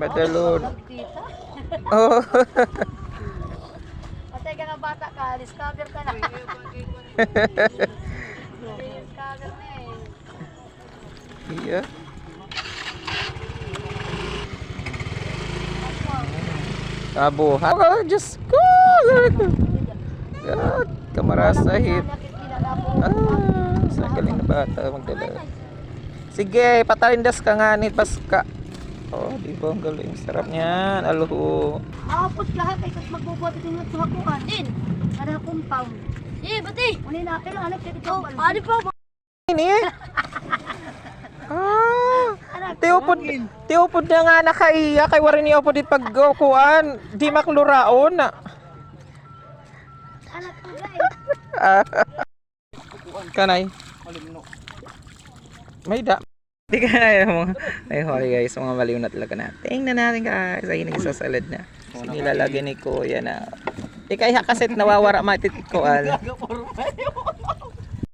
Madalon. Oh. Patay ka nga bata ka, discover ka na. Discover na eh. Iya. Kabuhat. Oh, Diyos ko. God, kamarasahit. Sa galing na bata magdala. Sige, patalindas ka nga ni Paska. Oh, di ba ang galing. Sarap niyan. Aluho. Aapot lahat ay kat magbubuhat din yung tuhakuan. Din. Ada compound. Bati. Unin na pero anak kay dito. Ano pa? Ini. Tiupod na nga nakaiya kay warin niya po dit pagkuan. Di makluraon. Anak ko dai. Kanay. May da. Di ka na mga. Ay, sorry guys. Mga maliw na talaga na. Tingnan natin guys. Ay, nagsasalad na. Nilalagyan ni Kuya na. Ikaya kasit nawawara matit ko al.